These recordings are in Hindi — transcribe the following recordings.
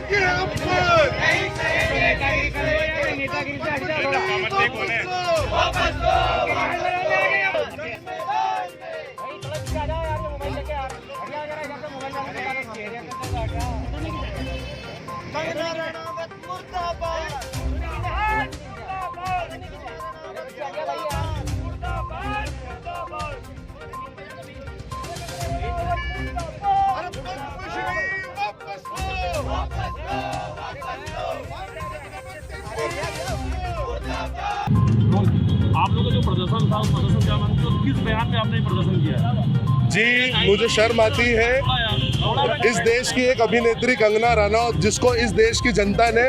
ये अपमान नहीं सहेंगे। नेतागिरी से हट जाओ, वापस लो, कंगना रनौत मुर्दाबाद। आप लोगों का जो प्रदर्शन था उस प्रदर्शन क्या मानते हो, किस बयान पे आपने प्रदर्शन किया है? जी, मुझे शर्म आती है इस देश की एक अभिनेत्री कंगना रनौत, जिसको इस देश की जनता ने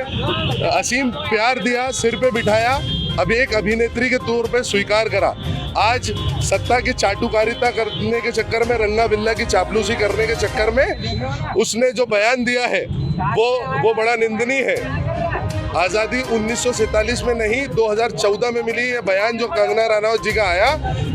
असीम प्यार दिया, सिर पे बिठाया, अब एक अभिनेत्री के तौर पे स्वीकार करा। आज सत्ता की चाटुकारिता करने के चक्कर में, रंगा बिल्ला की चापलूसी करने के चक्कर में उसने जो बयान दिया है वो बड़ा निंदनीय है। आज़ादी 1947 में नहीं 2014 में मिली। ये बयान जो कंगना रनौत जी का आया,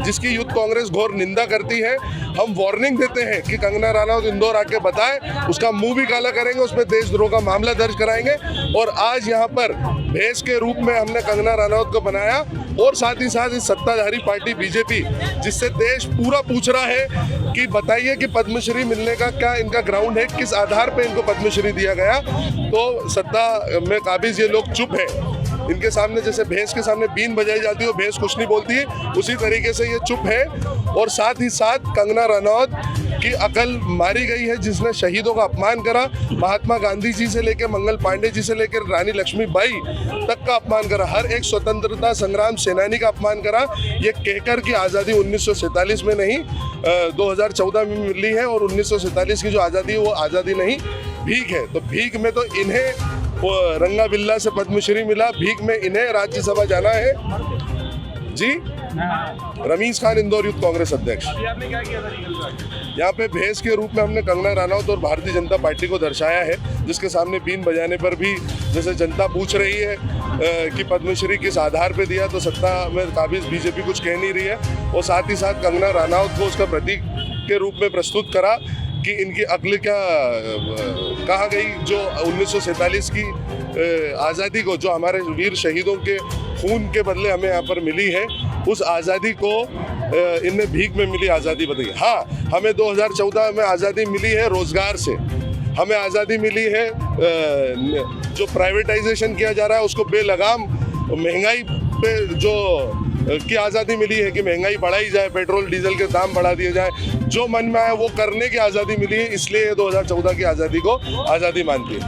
जिसकी यूथ कांग्रेस घोर निंदा करती है, हम वार्निंग देते हैं कि कंगना रनौत इंदौर आके बताए, उसका मुंह भी काला करेंगे, उसमें देशद्रोह का मामला दर्ज कराएंगे। और आज यहाँ पर भेष के रूप में हमने कंगना रनौत को बनाया, और साथ ही साथ इस सत्ताधारी पार्टी बीजेपी, जिससे देश पूरा पूछ रहा है कि बताइए कि पद्मश्री मिलने का क्या इनका ग्राउंड है, किस आधार पे इनको पद्मश्री दिया गया। तो सत्ता में काबिज ये लोग चुप है, इनके सामने जैसे भैंस के सामने बीन बजाई जाती है, भैंस कुछ नहीं बोलती है, उसी तरीके से ये चुप है। और साथ ही साथ कंगना रनौत की अकल मारी गई है, जिसने शहीदों का अपमान करा, महात्मा गांधी जी से लेकर मंगल पांडे जी से लेकर रानी लक्ष्मीबाई तक का अपमान करा, हर एक स्वतंत्रता संग्राम सेनानी का अपमान करा, ये कहकर कि आज़ादी 1947 में नहीं 2014 में मिली है, और 1947 की जो आज़ादी है वो आज़ादी नहीं, भीख है। तो भीख में तो इन्हें वो रंगा बिल्ला से पद्मश्री मिला, भीख में इन्हें राज्यसभा जाना है। जी, रमीज खान, इंदौर यूथ कांग्रेस अध्यक्ष। यहाँ पे भेष के रूप में हमने कंगना रनौत और भारतीय जनता पार्टी को दर्शाया है, जिसके सामने बीन बजाने पर भी जैसे जनता पूछ रही है कि पद्मश्री किस आधार पे दिया, तो सत्ता में काबिज बीजेपी कुछ कह नहीं रही है। और साथ ही साथ कंगना रनौत को उसका प्रतीक के रूप में प्रस्तुत करा कि इनकी अक्ल क्या कहाँ गई, जो 1947 की आज़ादी को, जो हमारे वीर शहीदों के खून के बदले हमें यहाँ पर मिली है, उस आज़ादी को इनने भीख में मिली आज़ादी बताई। हाँ, हमें 2014 में आज़ादी मिली है रोज़गार से, हमें आज़ादी मिली है जो प्राइवेटाइजेशन किया जा रहा है उसको बेलगाम, महंगाई पे जो की आज़ादी मिली है कि महंगाई बढ़ाई जाए, पेट्रोल डीजल के दाम बढ़ा दिए जाए, जो मन में आए वो करने की आज़ादी मिली है, इसलिए 2014 की आज़ादी को आज़ादी मानती है।